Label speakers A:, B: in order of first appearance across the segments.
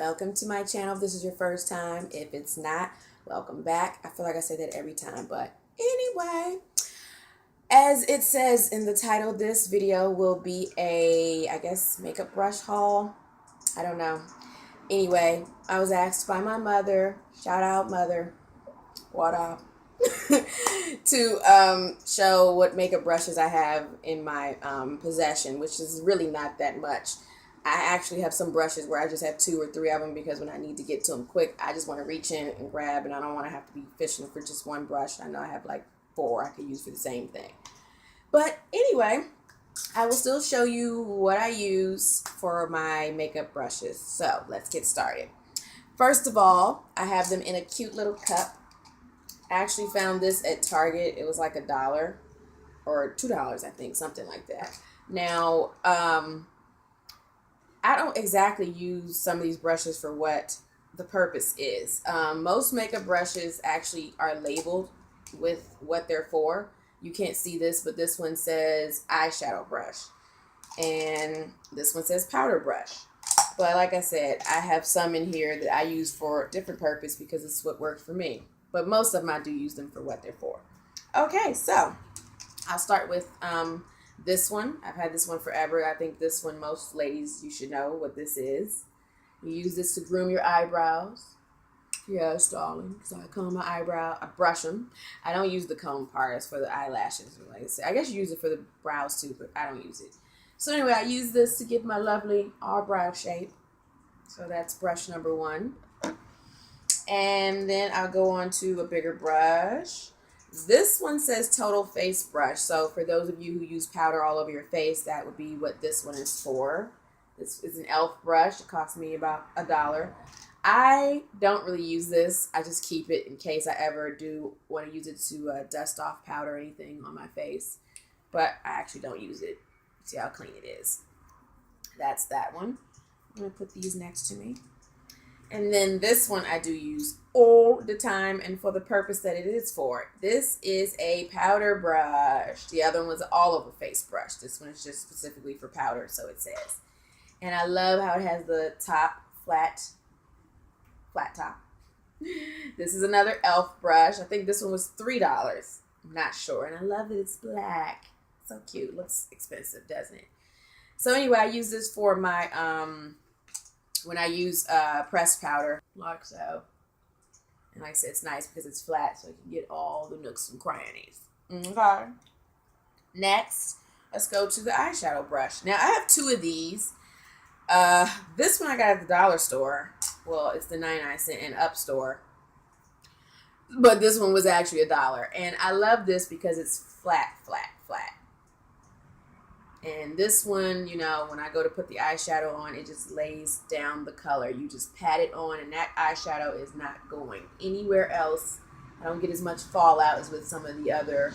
A: Welcome to my channel if this is your first time. If it's not, welcome back. I feel like I say that every time, but anyway, as it says in the title, this video will be a, I guess, makeup brush haul. I don't know. Anyway, I was asked by my mother, shout out mother, what up, to show what makeup brushes I have in my possession, which is really not that much. I actually have some brushes where I just have 2 or 3 of them because when I need to get to them quick, I just want to reach in and grab, and I don't want to have to be fishing for just one brush. I know I have like 4 I could use for the same thing. But anyway, I will still show you what I use for my makeup brushes. So let's get started. First of all, I have them in a cute little cup. I actually found this at Target. It was like $1 or $2, I think, something like that. Now, I don't exactly use some of these brushes for what the purpose is. Most makeup brushes actually are labeled with what they're for. You can't see this, but this one says eyeshadow brush. And this one says powder brush. But like I said, I have some in here that I use for a different purpose because it's what worked for me. But most of them I do use them for what they're for. Okay, so I'll start with this one. I've had this one forever. I think this one, most ladies, you should know what this is. You use this to groom your eyebrows. Yes, darling. So I comb my eyebrow. I brush them. I don't use the comb part. It's for the eyelashes. Like I said, I guess you use it for the brows too, but I don't use it. So anyway, I use this to get my lovely eyebrow shape. So that's brush number 1. And then I'll go on to a bigger brush. This one says Total Face Brush. So for those of you who use powder all over your face, that would be what this one is for. This is an e.l.f. brush. It cost me about $1. I don't really use this. I just keep it in case I ever do want to use it to dust off powder or anything on my face. But I actually don't use it. See how clean it is. That's that one. I'm going to put these next to me. And then this one I do use all the time and for the purpose that it is for. This is a powder brush. The other one was an all over face brush. This one is just specifically for powder, so it says. And I love how it has the top flat top. This is another e.l.f. brush. I think this one was $3. I'm not sure. And I love that it's black. So cute. Looks expensive, doesn't it? So anyway, I use this for my when I use pressed powder, like so. And like I said, it's nice because it's flat, so you can get all the nooks and crannies. Okay. Next, let's go to the eyeshadow brush. Now, I have 2 of these. This one I got at the dollar store. Well, it's the 99-cent and up store. But this one was actually $1. And I love this because it's flat. And this one, you know, when I go to put the eyeshadow on, it just lays down the color. You just pat it on, and that eyeshadow is not going anywhere else. I don't get as much fallout as with some of the other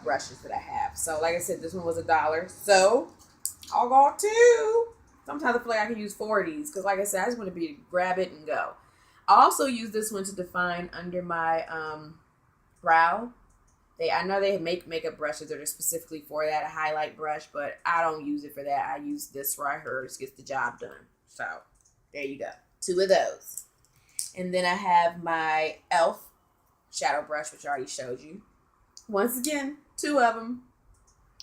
A: brushes that I have. So, like I said, this one was $1. So, I'll go 2. Sometimes I feel like I can use 4 of these because, like I said, I just want to be grab it and go. I also use this one to define under my brow. I know they make makeup brushes that are specifically for that, a highlight brush, but I don't use it for that. I use this right here. It gets the job done. So, there you go. 2 of those. And then I have my e.l.f. shadow brush, which I already showed you. Once again, 2 of them.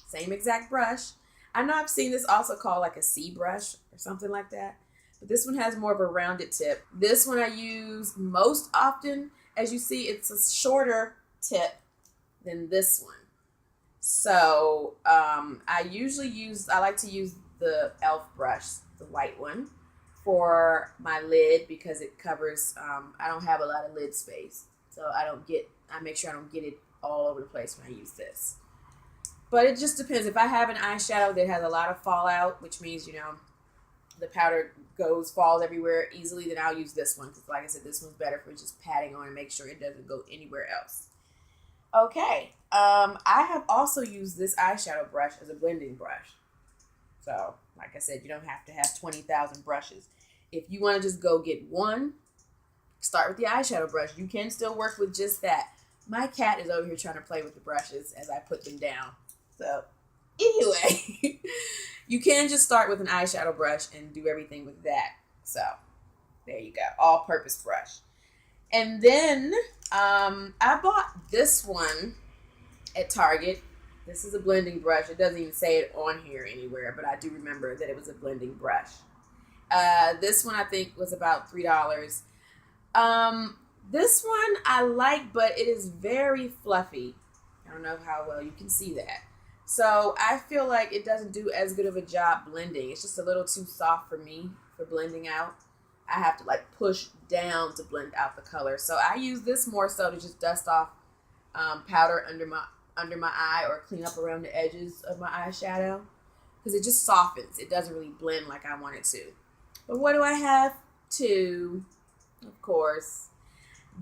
A: Same exact brush. I know I've seen this also called like a C brush or something like that. But this one has more of a rounded tip. This one I use most often. As you see, it's a shorter tip than this one. So I like to use the e.l.f. brush, the white one, for my lid because it covers, I don't have a lot of lid space. So I make sure I don't get it all over the place when I use this. But it just depends. If I have an eyeshadow that has a lot of fallout, which means, you know, the powder falls everywhere easily, then I'll use this one. Because like I said, this one's better for just patting on and make sure it doesn't go anywhere else. Okay, I have also used this eyeshadow brush as a blending brush. So, like I said, you don't have to have 20,000 brushes. If you want to just go get one, start with the eyeshadow brush. You can still work with just that. My cat is over here trying to play with the brushes as I put them down. So, anyway, you can just start with an eyeshadow brush and do everything with that. So, There you go. All-purpose brush. And then I bought this one at Target. This is a blending brush. It doesn't even say it on here anywhere, but I do remember that it was a blending brush. This one I think was about $3. This one I like, but it is very fluffy. I don't know how well you can see that. So I feel like it doesn't do as good of a job blending. It's just a little too soft for me for blending out. I have to like push down to blend out the color. So I use this more so to just dust off powder under my eye or clean up around the edges of my eyeshadow, because it just softens. It doesn't really blend like I want it to. But what do I have to? Of course,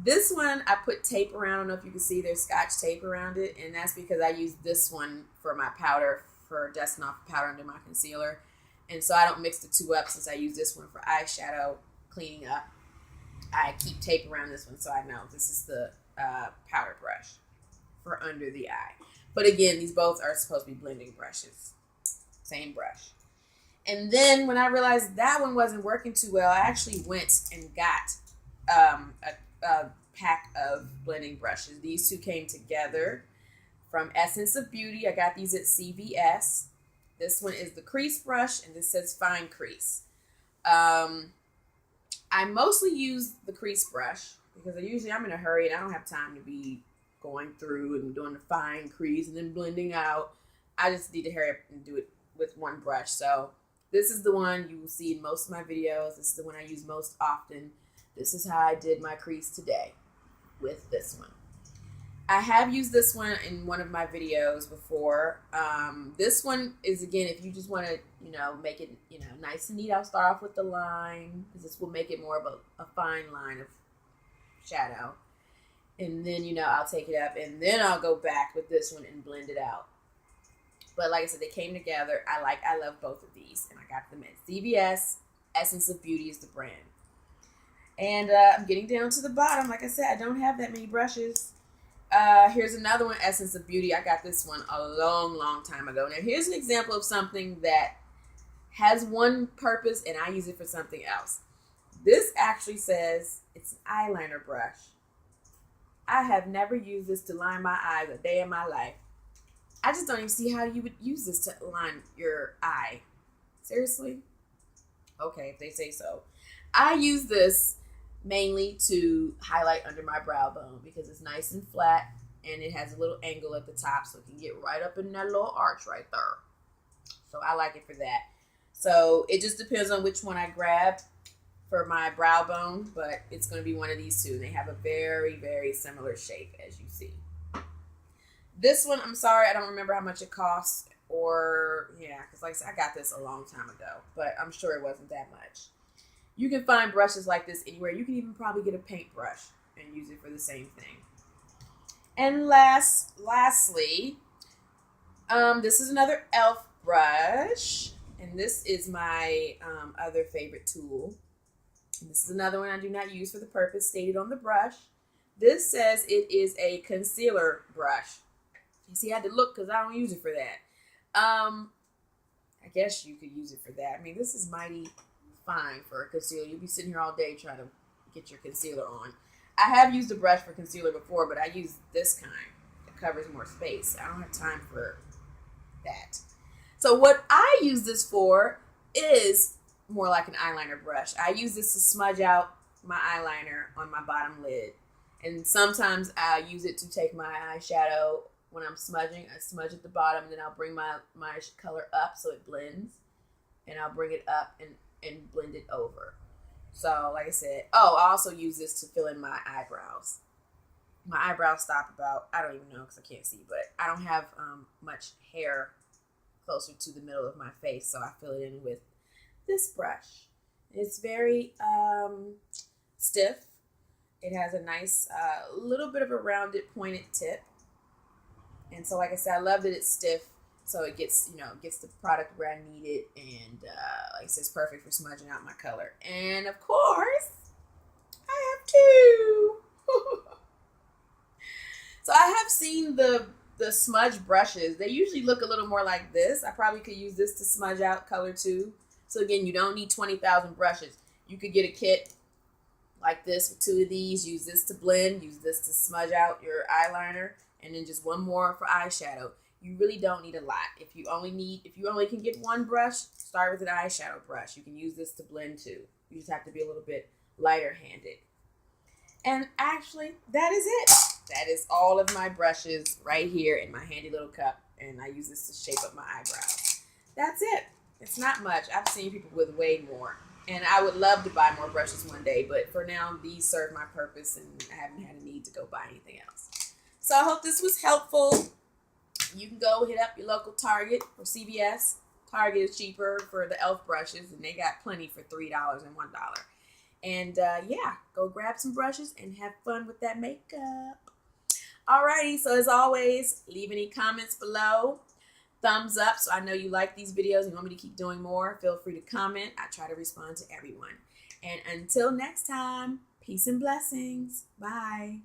A: this one I put tape around. I don't know if you can see there's Scotch tape around it, and that's because I use this one for my powder, for dusting off powder under my concealer. And so I don't mix the two up, since I use this one for eyeshadow cleaning up. I keep tape around this one so I know this is the powder brush for under the eye. But again, these both are supposed to be blending brushes. Same brush. And then when I realized that one wasn't working too well, I actually went and got a pack of blending brushes. These two came together from Essence of Beauty. I got these at CVS. This one is the crease brush, and this says fine crease. I mostly use the crease brush because I'm in a hurry and I don't have time to be going through and doing the fine crease and then blending out. I just need to hurry up and do it with one brush. So this is the one you will see in most of my videos. This is the one I use most often. This is how I did my crease today with this one. I have used this one in one of my videos before. This one is, again, if you just want to, make it, nice and neat. I'll start off with the line, because this will make it more of a fine line of shadow. And then, I'll take it up, and then I'll go back with this one and blend it out. But like I said, they came together. I love both of these, and I got them at CVS. Essence of Beauty is the brand. And I'm getting down to the bottom. Like I said, I don't have that many brushes. Here's another one, Essence of Beauty. I got this one a long time ago. Now, here's an example of something that has one purpose, and I use it for something else. This actually says it's an eyeliner brush. I have never used this to line my eyes a day in my life. I just don't even see how you would use this to line your eye. Seriously? Okay, if they say so. I use this mainly to highlight under my brow bone because it's nice and flat and it has a little angle at the top, so it can get right up in that little arch right there. So I like it for that. So it just depends on which one I grab for my brow bone, but it's going to be one of these two. They have a very similar shape, as you see. This one, I'm sorry, I don't remember how much it costs, because like I said, I got this a long time ago, but I'm sure it wasn't that much. You can find brushes like this anywhere. You can even probably get a paintbrush and use it for the same thing. And lastly, this is another e.l.f. brush, and this is my other favorite tool. And this is another one I do not use for the purpose stated on the brush. This says it is a concealer brush. You see, I had to look because I don't use it for that. I guess you could use it for that. I mean, this is mighty fine for a concealer. You'll be sitting here all day trying to get your concealer on. I have used a brush for concealer before, but I use this kind. It covers more space. I don't have time for that. So what I use this for is more like an eyeliner brush. I use this to smudge out my eyeliner on my bottom lid. And sometimes I use it to take my eyeshadow when I'm smudging. I smudge at the bottom, and then I'll bring my color up so it blends. And I'll bring it up and blend it over. So, like I said, I also use this to fill in my eyebrows. My eyebrows stop about, I don't even know because I can't see, but I don't have much hair closer to the middle of my face, so I fill it in with this brush. It's very stiff. It has a nice little bit of a rounded pointed tip. And so, like I said, I love that it's stiff. So it gets the product where I need it, and like I said, it's perfect for smudging out my color. And of course, I have two. So I have seen the smudge brushes. They usually look a little more like this. I probably could use this to smudge out color too. So again, you don't need 20,000 brushes. You could get a kit like this with 2 of these. Use this to blend, use this to smudge out your eyeliner, and then just 1 more for eyeshadow. You really don't need a lot. If you only can get 1 brush, start with an eyeshadow brush. You can use this to blend too. You just have to be a little bit lighter handed. And actually, that is it. That is all of my brushes right here in my handy little cup. And I use this to shape up my eyebrows. That's it. It's not much. I've seen people with way more. And I would love to buy more brushes one day. But for now, these serve my purpose. And I haven't had a need to go buy anything else. So I hope this was helpful. You can go hit up your local Target or CVS. Target is cheaper for the e.l.f. brushes. And they got plenty for $3 and $1. And yeah, go grab some brushes and have fun with that makeup. Alrighty, so as always, leave any comments below. Thumbs up so I know you like these videos and you want me to keep doing more. Feel free to comment. I try to respond to everyone. And until next time, peace and blessings. Bye.